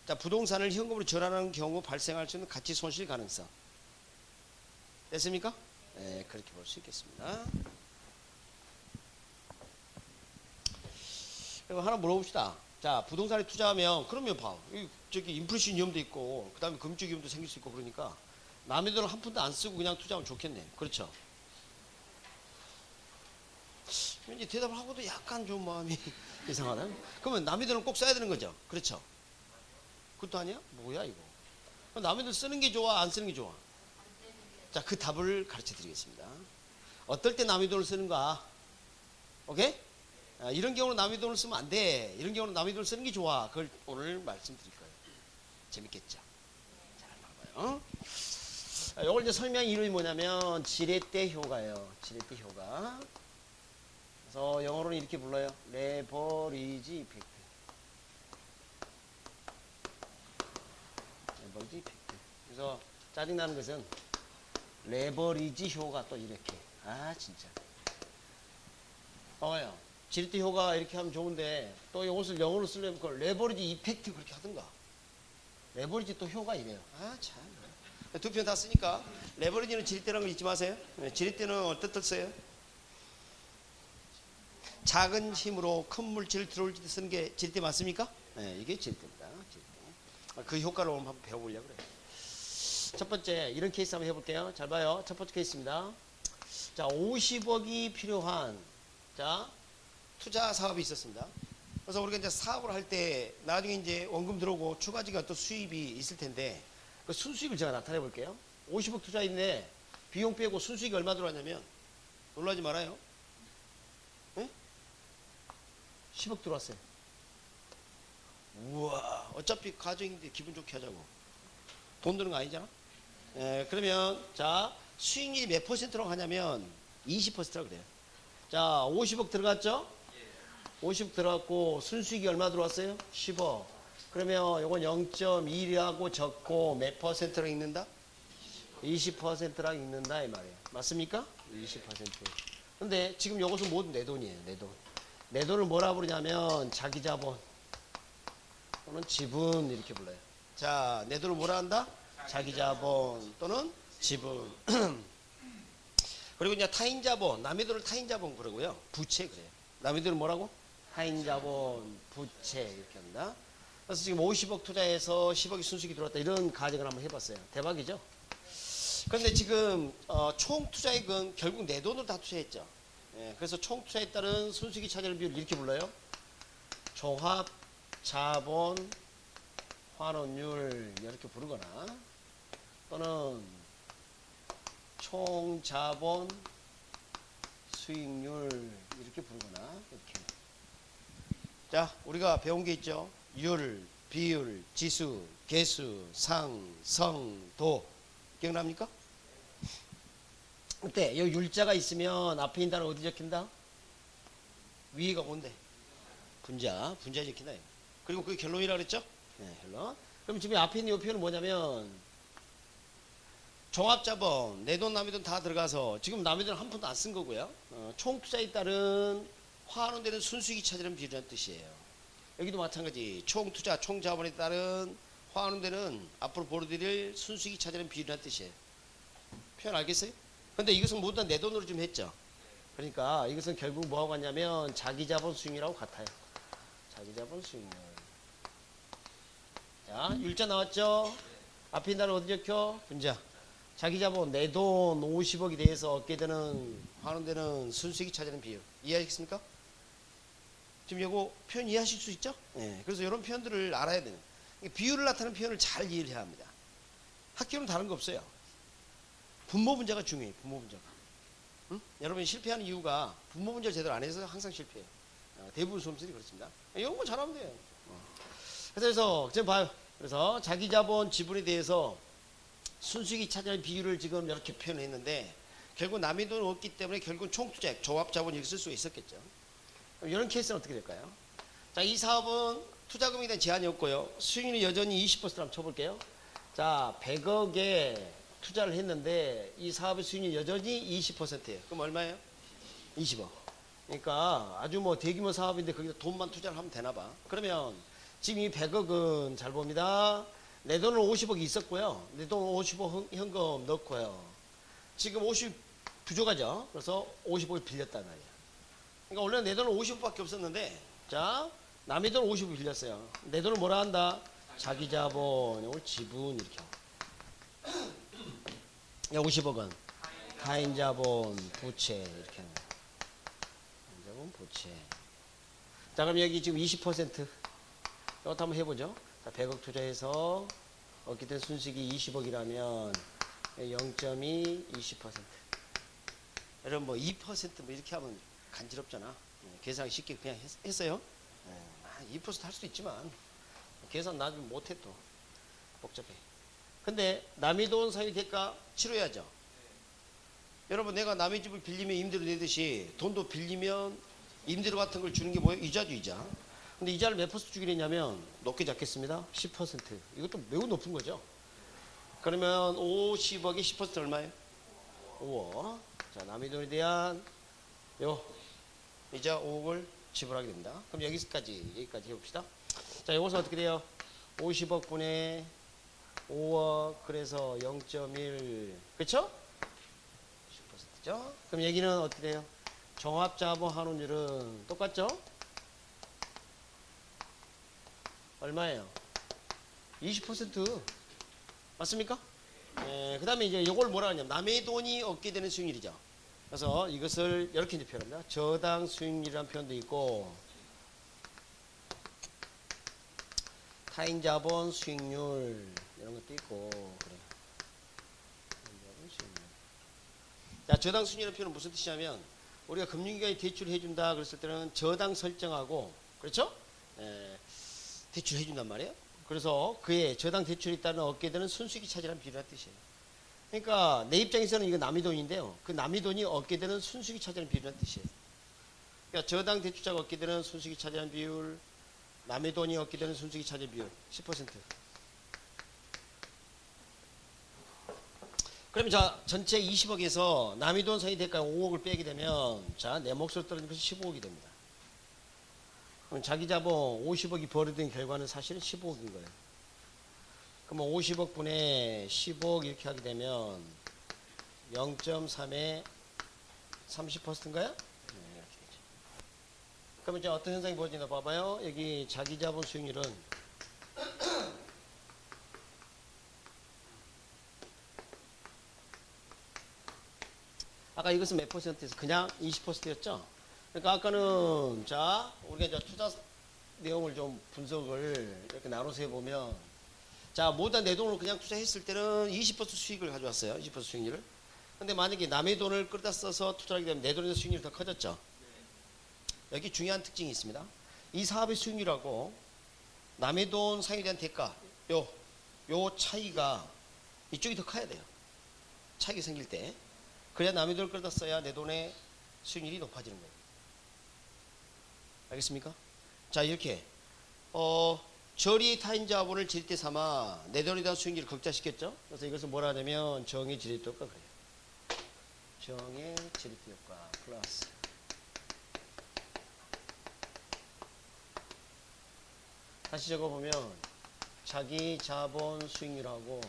자, 부동산을 현금으로 전환하는 경우 발생할 수 있는 가치 손실 가능성. 됐습니까? 네, 그렇게 볼 수 있겠습니다. 그리고 하나 물어봅시다. 자, 부동산에 투자하면 그러면 봐. 저기 인플레이션 위험도 있고 그다음에 금융적 위험도 생길 수 있고 그러니까 남의 돈을 한 푼도 안 쓰고 그냥 투자하면 좋겠네. 그렇죠? 이제 대답을 하고도 약간 좀 마음이 이상하다. 그러면 남의 돈을 꼭 써야 되는 거죠. 그렇죠? 그것도 아니야? 뭐야 이거? 남의 돈 쓰는 게 좋아? 안 쓰는 게 좋아? 자, 그 답을 가르쳐 드리겠습니다. 어떨 때 남의 돈을 쓰는가? 오케이? 이런 경우는 남의 돈을 쓰면 안 돼. 이런 경우는 남의 돈을 쓰는 게 좋아. 그걸 오늘 말씀드릴 거예요. 재밌겠죠? 잘 봐봐요. 이걸 이제 설명 이름이 뭐냐면 지렛대 효과예요. 지렛대 효과. 그래서 영어로는 이렇게 불러요. 레버리지 이펙트. 레버리지 이펙트. 그래서 짜증나는 것은 레버리지 효과 또 이렇게. 아 진짜. 봐봐요. 지렛대 효과 이렇게 하면 좋은데 또 이것을 영어로 쓰려면 그걸 레버리지 이펙트 그렇게 하든가. 레버리지 또 효과 이래요. 아 참. 두 편 다 쓰니까 레버리지는 지렛대라는 거 잊지 마세요. 지렛대는 어떤 뜻 써요? 작은 힘으로 큰 물질을 들어올 때 쓰는 게 지렛대 맞습니까? 네, 이게 지렛대입니다. 지렛대. 그 효과를 한번 배워보려고 그래요. 첫 번째 이런 케이스 한번 해볼게요. 잘 봐요. 첫 번째 케이스입니다. 자, 50억이 필요한 자 투자 사업이 있었습니다. 그래서 우리가 이제 사업을 할 때 나중에 이제 원금 들어오고 추가적인 어떤 수입이 있을 텐데 그 순수익을 제가 나타내 볼게요. 50억 투자인데 비용 빼고 순수익이 얼마 들어왔냐면 놀라지 말아요. 네? 10억 들어왔어요. 우와, 어차피 가정인데 기분 좋게 하자고. 돈 드는 거 아니잖아. 그러면 자 수익률이 몇 퍼센트라고 하냐면 20%라고 그래요. 자 50억 들어갔죠? 50억 들어갔고 순수익이 얼마 들어왔어요? 10억. 그러면 이건 0.1하고 적고 몇 퍼센트로 읽는다? 20%라고 읽는다 이 말이에요. 맞습니까? 20%. 근데 지금 이것은 모두 내 돈이에요. 내 돈. 내 돈을 뭐라 부르냐면 자기 자본 또는 지분 이렇게 불러요. 자, 내 돈을 뭐라 한다? 자기 자본 또는 지분. 그리고 이제 타인 자본, 남의 돈을 타인 자본 그러고요. 부채 그래요. 남의 돈을 뭐라고? 타인 자본, 부채 이렇게 합니다. 그래서 지금 50억 투자해서 10억이 순수익이 들어왔다 이런 가정을 한번 해봤어요. 대박이죠? 그런데 지금 총 투자액은 결국 내 돈으로 다 투자했죠. 그래서 총 투자에 따른 순수익이 차지하는 비율을 이렇게 불러요. 종합 자본 환원율 이렇게 부르거나 또는 총 자본 수익률 이렇게 부르거나 이렇게. 자, 우리가 배운 게 있죠. 율, 비율, 지수, 개수, 상, 성, 도. 기억납니까? 그때 여기 율자가 있으면 앞에 있는 단어 어디 적힌다? 위에가 뭔데? 분자, 분자에 적힌다. 그리고 그게 결론이라고 그랬죠? 네, 결론. 그럼 지금 앞에 있는 이 표현은 뭐냐면 종합자본, 내 돈 남의 돈 다 들어가서 지금 남의 돈 한 푼도 안 쓴 거고요. 총 투자에 따른 환원되는 순수익이 차지하는 비율이라는 뜻이에요. 여기도 마찬가지 총 투자, 총 자본에 따른 환원되는 앞으로 보여드릴 순수익이 차지하는 비율이라는 뜻이에요. 표현 알겠어요? 근데 이것은 모두 다 내 돈으로 좀 했죠. 그러니까 이것은 결국 뭐하고 같냐면 자기자본 수익률하고 같아요. 자기자본 수익률. 자, 율자 나왔죠? 앞에 있는 단어 어디 적혀? 분자. 자기자본 내 돈 50억에 대해서 얻게 되는 환원되는 순수익이 차지하는 비율. 이해하시겠습니까? 지금 이거 표현 이해하실 수 있죠? 네. 그래서 이런 표현들을 알아야 되는. 비율을 나타내는 표현을 잘 이해를 해야 합니다. 학교는 다른 거 없어요. 분모 분자가 중요해요. 분모 분자가. 응? 여러분이 실패하는 이유가 분모 분자를 제대로 안 해서 항상 실패해요. 대부분 수험생들이 그렇습니다. 이런 거 잘하면 돼요. 그래서 지금 봐요. 그래서 자기 자본 지분에 대해서 순수익이 차지하는 비율을 지금 이렇게 표현했는데 결국 남의 돈을 얻기 때문에 결국은 총투자액, 종합자본 이렇게 쓸 수 있었겠죠. 그럼 이런 케이스는 어떻게 될까요? 자, 이 사업은 투자금액에 대한 제한이 없고요. 수익률이 여전히 20%로 한번 쳐볼게요. 자, 100억에 투자를 했는데 이 사업의 수익률이 여전히 20%예요. 그럼 얼마예요? 20억. 그러니까 아주 뭐 대규모 사업인데 거기다 돈만 투자를 하면 되나 봐. 그러면 지금 이 100억은 잘 봅니다. 내 돈은 50억이 있었고요. 내 돈 50억 현금 넣고요. 지금 50 부족하죠. 그래서 50억을 빌렸단 말이야. 그러니까 원래 내 돈은 50억밖에 없었는데, 자, 남의 돈 50억 빌렸어요. 내 돈을 뭐라 한다? 자기 자본, 이걸 지분 이렇게. 야, 50억은 타인 자본, 부채 이렇게 하는 거야. 타인 자본, 부채. 자, 그럼 여기 지금 20%. 이것도 한번 해보죠. 자, 100억 투자해서 얻게 된 순수익이 20억이라면 0.2, 20%. 여러분 뭐 2% 이렇게 하면 간지럽잖아. 계산하기 쉽게 그냥 했어요. 2%할 수도 있지만 계산 나중에 못해 또 복잡해. 근데 남의 돈 사유 대가 치러야죠. 여러분 내가 남의 집을 빌리면 임대료 내듯이 돈도 빌리면 임대료 같은 걸 주는 게 뭐예요? 이자죠, 이자. 근데 이자를 몇 퍼센트 주기로 했냐면 높게 잡겠습니다. 10%. 이것도 매우 높은 거죠. 그러면 50억에 10% 얼마예요? 5억. 자, 남의 돈에 대한 이자 5억을 지불하게 됩니다. 그럼 여기까지 해봅시다. 자, 이것은 어떻게 돼요? 50억 분의 5억, 그래서 0.1, 그쵸? 10%죠? 그럼 여기는 어떻게 돼요? 종합자본 환원율은 똑같죠? 얼마예요? 20%. 맞습니까? 그 다음에 이제 이걸 뭐라 하냐면 남의 돈이 얻게 되는 수익률이죠. 그래서 이것을 이렇게 이제 표현합니다. 저당 수익률이라는 표현도 있고, 타인 자본 수익률 이런 것도 있고 그래요. 자, 저당 수익률이라는 표현은 무슨 뜻이냐면 우리가 금융기관이 대출을 해준다 그랬을 때는 저당 설정하고, 그렇죠? 대출을 해준단 말이에요. 그래서 그의 저당 대출에 따른 얻게 되는 순수익이 차지하는 비율이라는 뜻이에요. 그러니까 내 입장에서는 이거 남의 돈인데요. 그 남의 돈이 얻게 되는 순수익이 차지하는 비율이라는 뜻이에요. 그러니까 저당 대출자가 얻게 되는 순수익이 차지하는 비율, 남의 돈이 얻게 되는 순수익이 차지하는 비율 10%. 그러면 자, 전체 20억에서 남의 돈 사이 대가 5억을 빼게 되면 자, 내 몫으로 떨어진 것이 15억이 됩니다. 그럼 자기 자본 50억이 벌어진 결과는 사실은 15억인 거예요. 그러면 50억 분의 15억 이렇게 하게 되면 0.3에 30%인가요? 네, 이렇게 되죠. 그러면 이제 어떤 현상이 벌어지나 봐봐요. 여기 자기 자본 수익률은 아까 이것은 몇 퍼센트에서 그냥 20%였죠? 그러니까 아까는 자, 우리가 이제 투자 내용을 좀 분석을 이렇게 나눠서 해보면, 자, 모두 내 돈으로 그냥 투자했을 때는 20% 수익을 가져왔어요. 20% 수익률을. 근데 만약에 남의 돈을 끌다 써서 투자하게 되면 내 돈의 수익률이 더 커졌죠. 여기 중요한 특징이 있습니다. 이 사업의 수익률하고 남의 돈 사용에 대한 대가, 요 차이가 이쪽이 더 커야 돼요. 차이가 생길 때. 그래야 남의 돈을 끌다 써야 내 돈의 수익률이 높아지는 거예요. 알겠습니까? 자, 이렇게 저리 타인 자본을 질대 삼아 내 돈에 대한 수익률을 극자시켰죠. 그래서 이것을 뭐라 하냐면 정의 지렛대 효과 그래요. 정의 지렛대 효과 플러스 다시 적어보면 자기 자본 수익률하고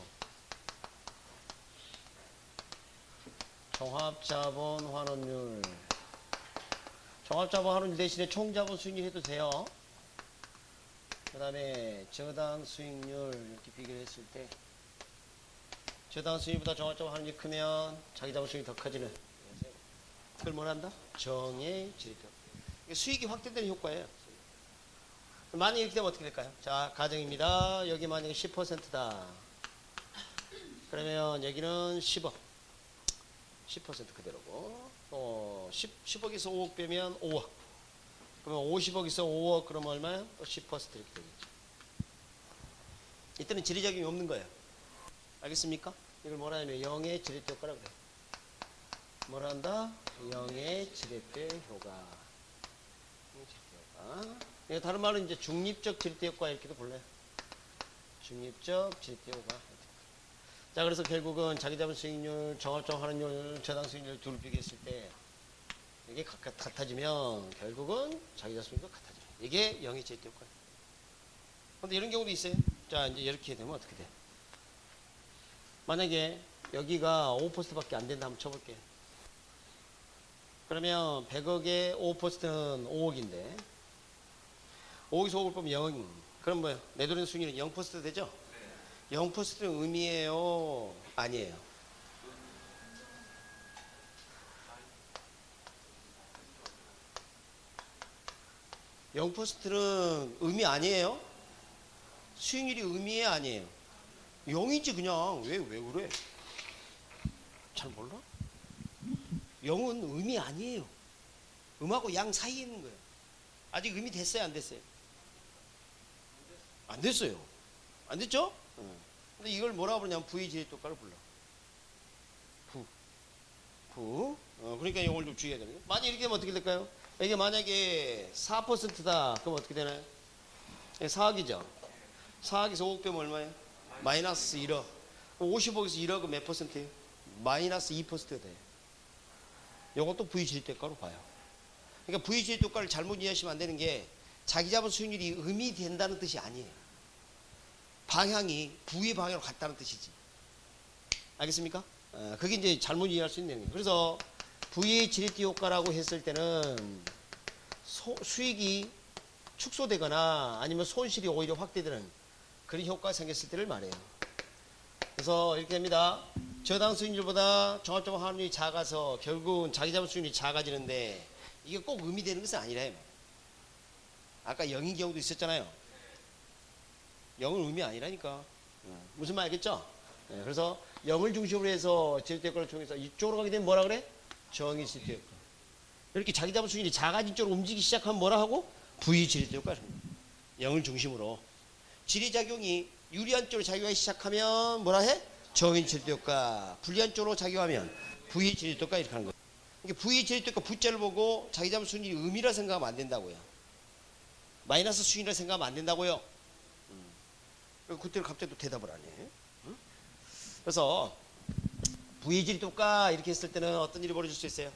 종합자본 환원율, 종합자본 환원율 대신에 총자본 수익률 해도 돼요. 그 다음에 저당 수익률 이렇게 비교를 했을 때 저당 수익률보다 종합자본 환원율이 크면 자기 자본 수익이 더 커지는, 그걸 뭘 한다? 정의 지렛대. 수익이 확대되는 효과예요. 만약에 이렇게 되면 어떻게 될까요? 자, 가정입니다. 여기 만약에 10%다. 그러면 여기는 10억. 10% 그대로고, 10억에서 5억 빼면 5억. 그러면 50억에서 5억, 그러면 얼마야? 10% 이렇게 되겠죠. 이때는 지리적임이 없는 거예요. 알겠습니까? 이걸 뭐라 하냐면 영의 지렛대 효과라고 그래요. 뭐라 한다? 영의 지렛대 효과. 다른 말은 이제 중립적 지렛대 효과 이렇게도 불러요. 중립적 지렛대 효과. 자, 그래서 결국은 자기 자본 수익률, 종합자본 환원율, 저당 수익률 둘을 비교했을 때 이게 같아지면 결국은 자기 자본 수익률도 같아져요. 이게 영의 지렛대 효과예요. 근데 이런 경우도 있어요. 자, 이제 이렇게 되면 어떻게 돼? 만약에 여기가 5%밖에 안 된다 한번 쳐볼게요. 그러면 100억에 5%는 5억인데 5에서 5을 빼면 0. 그럼 뭐예요? 내돈의 수익률은 0% 되죠? 0%는 의미예요? 아니에요? 0%는 의미 아니에요? 수익률이 의미예요? 아니에요? 0이지 그냥. 왜 그래? 잘 몰라? 0은 의미 아니에요. 음하고 양 사이에 있는 거예요. 아직 의미 됐어요? 안 됐어요? 안 됐어요. 안 됐죠? 근데 이걸 뭐라고 부르냐면 V의 제곱도가를 불러. 그러니까 이걸 좀 주의해야 되는 거예요. 만약 이렇게 되면 어떻게 될까요? 이게 만약에 4%다. 그럼 어떻게 되나요? 4억이죠? 4억에서 5억 빼면 얼마예요? 마이너스 1억. 50억에서 1억은 몇 퍼센트예요? 마이너스 2%가 돼요. 이것도 V의 제곱도가로 봐요. 그러니까 V의 제곱도가를 잘못 이해하시면 안 되는 게 자기 잡은 수익률이 의미된다는 뜻이 아니에요. 방향이 V의 방향으로 갔다는 뜻이지. 알겠습니까? 그게 이제 잘못 이해할 수 있는 거예요. 그래서 V의 지렛대 효과라고 했을 때는 수익이 축소되거나 아니면 손실이 오히려 확대되는 그런 효과가 생겼을 때를 말해요. 그래서 이렇게 됩니다. 저당 수익률보다 종합적으로 환율이 작아서 결국은 자기 잡은 수익률이 작아지는데 이게 꼭 의미되는 것은 아니라 아까 0인 경우도 있었잖아요. 0은 의미 아니라니까. 무슨 말 알겠죠? 그래서 0을 중심으로 해서 제곱대 효과를 통해서 이쪽으로 가게 되면 뭐라 그래? 정의 제곱대 효과. 이렇게 자기 잡은 수익률이 작아진 쪽으로 움직이기 시작하면 뭐라 하고? V 제곱대 효과를 합니다. 0을 중심으로. 지리작용이 유리한 쪽으로 작용하기 시작하면 뭐라 해? 정의 제곱대 효과. 불리한 쪽으로 작용하면 V 제곱대 효과 이렇게 하는 거예요. 그러니까 V 제곱대 효과 V자를 보고 자기 잡은 수익률이 의미라 생각하면 안 된다고요. 마이너스 수익이라 생각하면 안 된다고요. 그때는 갑자기 또 대답을 안 해. 그래서 V의 제곱도가 이렇게 했을 때는 어떤 일이 벌어질 수 있어요?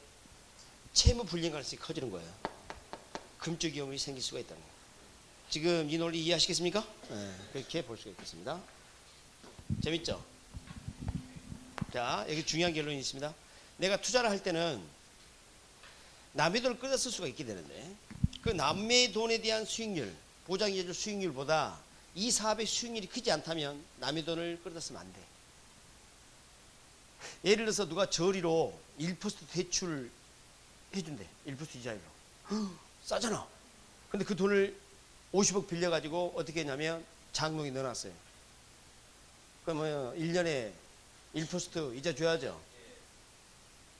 채무 불이행 가능성이 커지는 거예요. 금쪽 위험이 생길 수가 있다는 거예요. 지금 이 논리 이해하시겠습니까? 그렇게 볼 수가 있겠습니다. 재밌죠? 자, 여기 중요한 결론이 있습니다. 내가 투자를 할 때는 남의 돈을 끌어 쓸 수가 있게 되는데 그 남의 돈에 대한 수익률, 보장해줄 수익률보다 이 사업의 수익률이 크지 않다면 남의 돈을 끌어다 쓰면 안 돼. 예를 들어서 누가 저리로 1% 대출 해준대. 1% 이자율로. 싸잖아. 근데 그 돈을 50억 빌려가지고 어떻게 했냐면 장롱에 넣어놨어요. 그러면 1년에 1% 이자 줘야죠.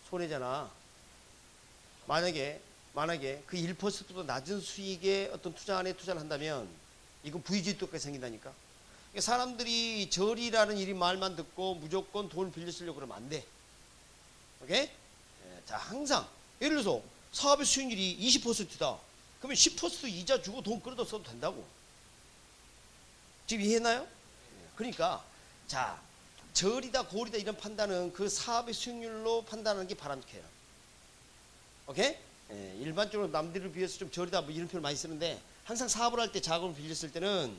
손해잖아. 만약에 그 1%보다 낮은 수익의 어떤 투자 안에 투자를 한다면 이건 부의지도가 생긴다니까. 그러니까 사람들이 절이라는 일이 말만 듣고 무조건 돈을 빌려 쓰려고 그러면 안 돼. 오케이? 자, 항상 예를 들어서 사업의 수익률이 20%다. 그러면 10% 이자 주고 돈 끌어다 써도 된다고. 지금 이해했나요? 그러니까 자, 절이다 고리다 이런 판단은 그 사업의 수익률로 판단하는 게 바람직해요. 오케이? 일반적으로 남들을 비해서 좀 절이다 뭐 이런 표현을 많이 쓰는데 항상 사업을 할 때 자금을 빌렸을 때는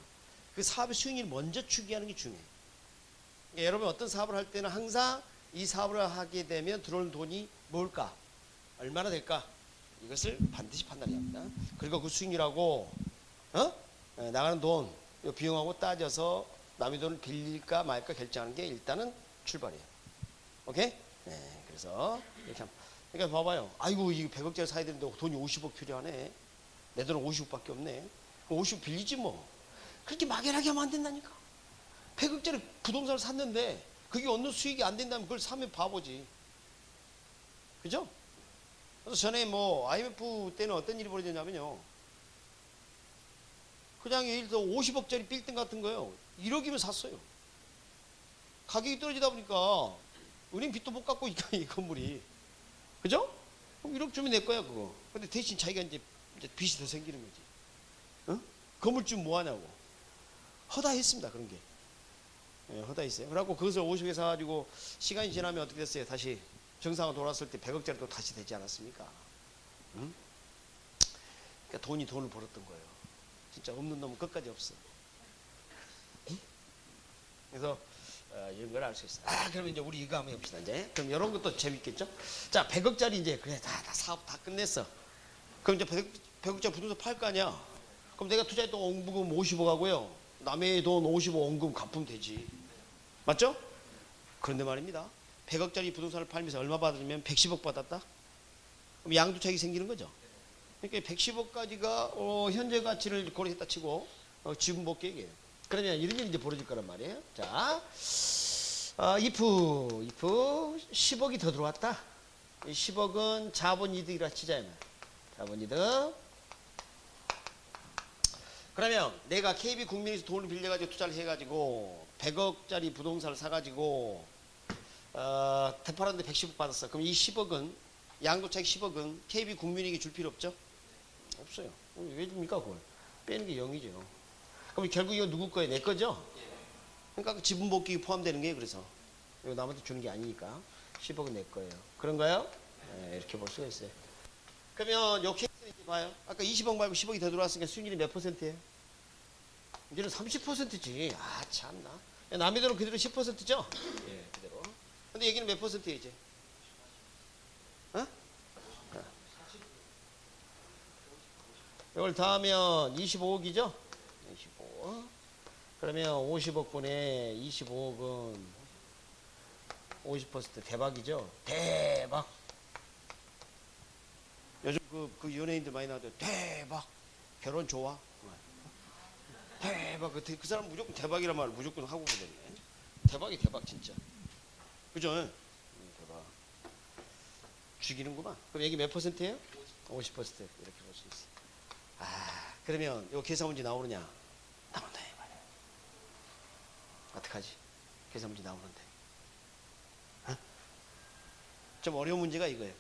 그 사업의 수익률을 먼저 추기하는 게 중요해요. 그러니까 여러분 어떤 사업을 할 때는 항상 이 사업을 하게 되면 들어오는 돈이 뭘까? 얼마나 될까? 이것을 반드시 판단해야 합니다. 그리고 그 수익률하고 나가는 돈, 비용하고 따져서 남의 돈을 빌릴까 말까 결정하는 게 일단은 출발이에요. 오케이? 그래서 이렇게 하면. 그러니까 봐봐요. 아이고 이거 100억짜리 사야 되는데 돈이 50억 필요하네. 내 돈은 50억밖에 없네. 50억 빌리지 뭐. 그렇게 막연하게 하면 안 된다니까. 100억짜리 부동산을 샀는데 그게 얻는 수익이 안 된다면 그걸 사면 바보지. 그죠? 그래서 전에 뭐 IMF 때는 어떤 일이 벌어졌냐면요. 그냥 예를 들어 50억짜리 빌딩 같은 거요. 1억이면 샀어요. 가격이 떨어지다 보니까 은행 빚도 못 갚고 이 건물이. 그죠? 그럼 1억 주면 내 거야 그거. 근데 대신 자기가 이제 빚이 더 생기는 거지. 건물주 뭐 하냐고. 허다했습니다 그런 게. 허다했어요. 그래갖고 그것을 50에 사가지고 시간이 지나면 어떻게 됐어요? 다시 정상으로 돌아왔을 때 100억짜리 또 다시 되지 않았습니까? 그러니까 돈이 돈을 벌었던 거예요. 진짜 없는 놈은 끝까지 없어. 그래서 이런 걸 알 수 있어. 그러면 이제 우리 이거 한번 해봅시다. 이제 그럼 이런 것도 재밌겠죠? 자, 100억짜리 이제 그래 다 사업 다 끝냈어. 그럼 이제 100억짜리 부동산 팔 거 아니야? 그럼 내가 투자했던 원금 50억 하고요. 남의 돈 55억 원금 갚으면 되지. 맞죠? 그런데 말입니다. 100억짜리 부동산을 팔면서 얼마 받으면 110억 받았다? 그럼 양도차익이 생기는 거죠. 그러니까 110억까지가 현재 가치를 고려했다 치고 지분 복귀액이에요. 그러면 이런 일이 이제 벌어질 거란 말이에요. 자, if 10억이 더 들어왔다. 이 10억은 자본이득이라 치자. 자본이득. 그러면 내가 KB국민에서 돈을 빌려가지고 투자를 해가지고 100억짜리 부동산을 사가지고 되팔았는데 110억 받았어. 그럼 이 10억은 양도차익 10억은 KB국민에게 줄 필요 없죠? 없어요. 왜 줍니까 그걸? 빼는 게 0이죠. 그럼 결국 이거 누구 거예요? 내 거죠? 그러니까 지분 복귀 포함되는 게 그래서 이거 남한테 주는 게 아니니까 10억은 내 거예요. 그런가요? 네, 이렇게 볼 수가 있어요. 그러면 요 케이스는 이제 봐요. 아까 20억 말고 10억이 더 들어왔으니까 수익률이 몇 %예요? 이제는 30%지. 참나. 남의 돈은 그대로 10%죠? 예, 그대로. 근데 여기는 몇 %예요, 이제? 어? 이걸 다 하면 25억이죠? 25억. 그러면 50억 분에 25억은 50% 대박이죠? 대박. 요즘 그 연예인들 많이 나와도 대박. 결혼 좋아. 대박. 그 사람 무조건 대박이란 말을 무조건 하고 그러네. 대박이 대박 진짜. 그죠? 대박. 죽이는구만. 그럼 여기 몇 %예요? 50% 이렇게 볼 수 있어. 그러면 이거 계산 문제 나오느냐? 나온다 이 말이야. 어떡하지? 계산 문제 나오는데. 좀 어려운 문제가 이거예요.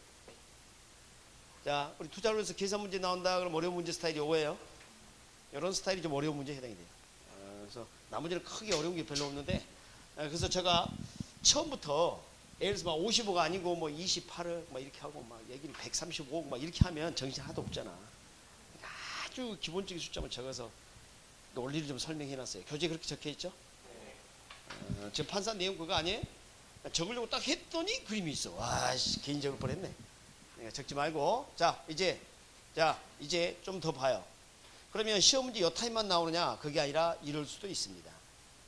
자, 우리 투자를 해서 계산 문제 나온다 그럼 어려운 문제 스타일이 이거예요. 이런 스타일이 좀 어려운 문제에 해당이 돼요. 그래서 나머지는 크게 어려운 게 별로 없는데 그래서 제가 처음부터 예를 들어서 막 55가 아니고 뭐 28억 막 이렇게 하고 막 얘기를 135억 막 이렇게 하면 정신 하나도 없잖아. 아주 기본적인 숫자만 적어서 논리를 좀 설명해 놨어요. 교재에 그렇게 적혀 있죠? 지금 판사 내용 그거 아니에요? 적으려고 딱 했더니 그림이 있어. 개인 적을 뻔했네. 적지 말고 이제 좀 더 봐요. 그러면 시험 문제 요 타임만 나오느냐? 그게 아니라 이럴 수도 있습니다.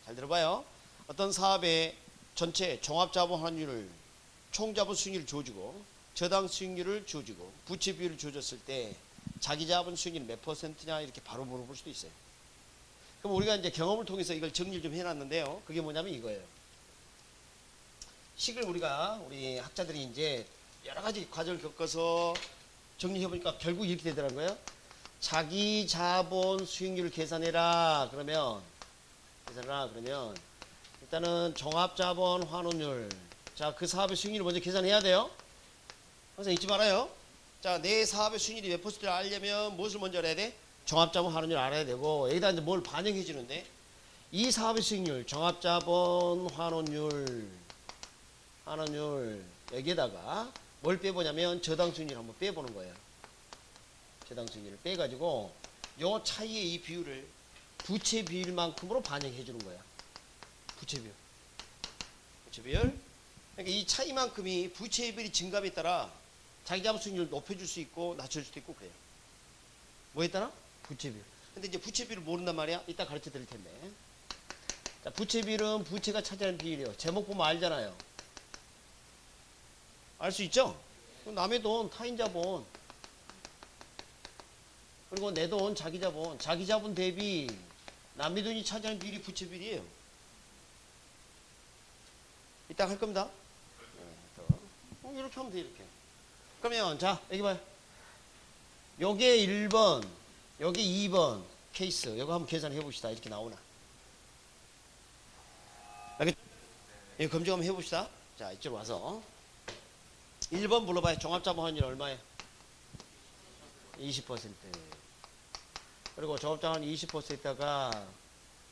잘 들어봐요. 어떤 사업의 전체 종합자본 환율을 총자본 수익률을 주어주고 저당 수익률을 주어주고 부채 비율을 주어줬을 때 자기 자본 수익률이 몇 %냐 이렇게 바로 물어볼 수도 있어요. 그럼 우리가 이제 경험을 통해서 이걸 정리를 좀 해놨는데요. 그게 뭐냐면 이거예요. 식을 우리 학자들이 이제 여러 가지 과정을 겪어서 정리해보니까 결국 이렇게 되더라고요. 자기 자본 수익률을 계산해라. 그러면 일단은 종합자본 환원율. 그 사업의 수익률을 먼저 계산해야 돼요. 항상 잊지 말아요. 내 사업의 수익률이 몇 %를 알려면 무엇을 먼저 알아야 돼? 종합자본 환원율 알아야 되고 여기다 이제 뭘 반영해 주는데 이 사업의 수익률, 종합자본 환원율 여기에다가 뭘 빼보냐면 저당 수익률 한번 빼보는 거예요. 저당 수익률을 빼가지고 요 차이의 이 비율을 부채 비율만큼으로 반영해 주는 거야. 부채 비율. 그러니까 이 차이만큼이 부채 비율이 증감에 따라 자기 자본 수익률을 높여줄 수 있고 낮춰줄 수도 있고 그래요. 뭐에 따라? 부채 비율. 근데 이제 부채 비율을 모른단 말이야. 이따 가르쳐 드릴 텐데. 부채 비율은 부채가 차지하는 비율이에요. 제목 보면 알잖아요. 알 수 있죠? 남의 돈, 타인 자본. 그리고 내 돈, 자기 자본. 자기 자본 대비 남의 돈이 차지하는 비율이 부채 비율이에요. 이따 할 겁니다. 이렇게 하면 돼, 이렇게. 그러면, 여기 봐요. 요게 1번, 요게 2번 케이스. 요거 한번 계산해 봅시다. 이렇게 나오나. 이거 검증 한번 해봅시다. 이쪽으로 와서. 1번 불러봐요. 종합자본 환율 얼마예요? 20%. 그리고 종합자본 20%에다가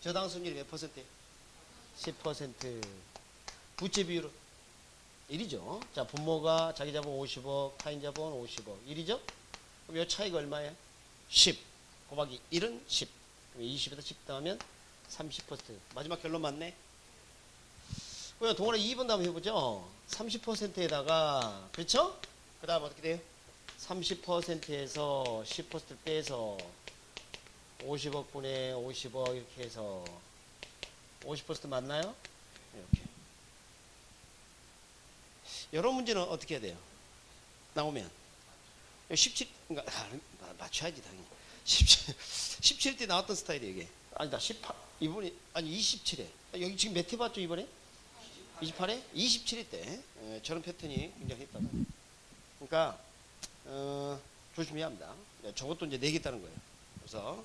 저당 수익률이 몇 %예요? 10%. 부채 비율은 1이죠. 분모가 자기 자본 50억, 타인 자본 50억. 1이죠? 그럼 이 차이가 얼마예요? 10. 곱하기 1은 10. 그럼 20에다 10 더하면 30%. 마지막 결론 맞네? 그냥 동그라미 2번 다음 해보죠. 30%에다가 그렇죠? 그 다음 어떻게 돼요? 30%에서 10% 빼서 50억 분의 50억 이렇게 해서 50% 맞나요? 이렇게. 이런 문제는 어떻게 해야 돼요? 나오면 17, 그러니까 맞춰야지 당연히. 17때 나왔던 스타일이에요 이게. 아니다 18 이번에 아니 27에 여기 지금 몇 회 봤죠 이번에? 28회? 27회 때 저런 패턴이 굉장했다고. 그러니까 조심해야 합니다. 저것도 이제 내겠다는 거예요. 그래서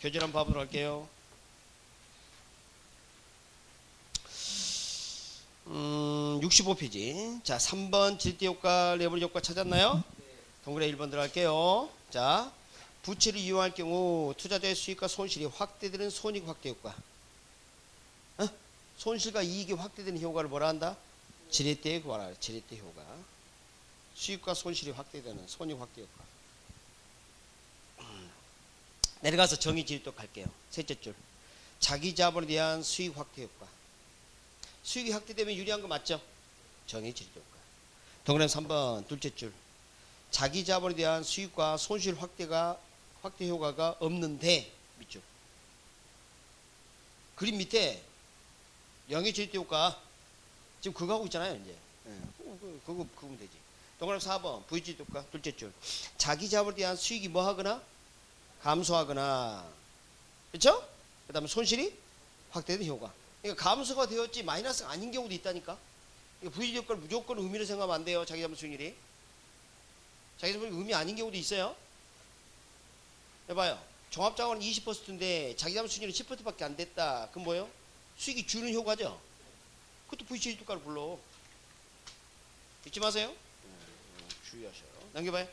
교재를 한번 봐보도록 할게요. 65페이지. 자, 3번 질대 효과, 레버리지 효과 찾았나요? 동그라미 1번 들어갈게요. 자, 부채를 이용할 경우 투자자의 수익과 손실이 확대되는 손익 확대 효과. 손실과 이익이 확대되는 효과를 뭐라 한다? 지렛대에 구하라. 지렛대 효과. 수익과 손실이 확대되는 손익 확대 효과. 내려가서 정의 지렛대 갈게요. 셋째 줄. 자기 자본에 대한 수익 확대 효과. 수익이 확대되면 유리한 거 맞죠? 정의 지렛대 효과. 동그라미 3번 둘째 줄. 자기 자본에 대한 수익과 손실 확대 효과가 없는데 밑줄. 그림 밑에 영의 지렛대 효과 지금 그거 하고 있잖아요 이제. 그거 그거면 되지. 동그라미 4번 V 지렛대 효과 둘째 줄. 자기 자본에 대한 수익이 뭐 하거나 감소하거나 그렇죠? 그 다음에 손실이 확대되는 효과. 그러니까 감소가 되었지 마이너스가 아닌 경우도 있다니까. 그러니까 V 지렛대 효과를 무조건 의미로 생각하면 안 돼요. 자기 자본 수익률이. 자기 자본 의미 아닌 경우도 있어요. 해봐요. 종합자본은 20%인데 자기 자본 수익률이 10%밖에 안 됐다. 그럼 뭐예요? 수익이 주는 효과죠. 그것도 VC 효과를 불러. 잊지 마세요. 주의하셔요. 넘겨봐요.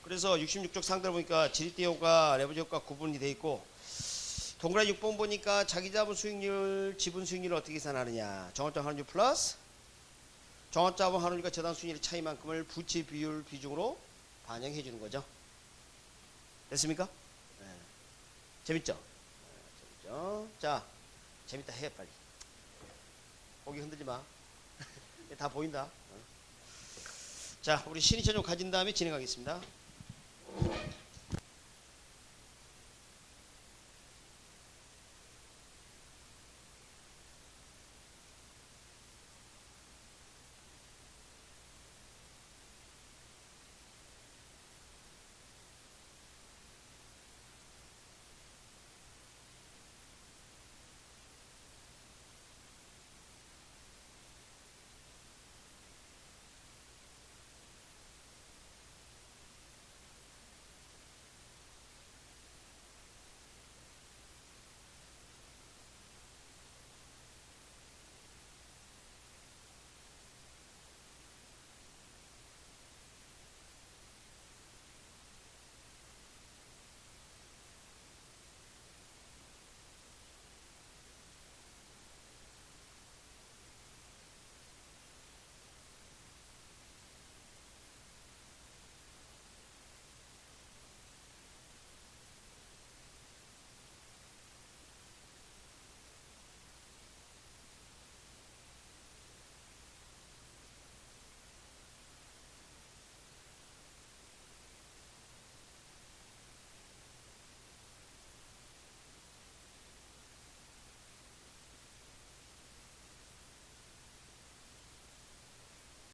그래서 66쪽 상대로 보니까 지렛대 효과, 레버리지 효과 구분이 돼 있고 동그라미 6번 보니까 자기 자본 수익률, 지분 수익률을 어떻게 계산하느냐. 종합자본 환율 플러스 종합자본 환율과 저당 수익률의 차이만큼을 부채 비율 비중으로 반영해 주는 거죠. 됐습니까? 네. 재밌죠? 재밌죠? 자, 재밌다 해 빨리. 고개 흔들지 마. 다 보인다. 자, 우리 신의 체조 가진 다음에 진행하겠습니다.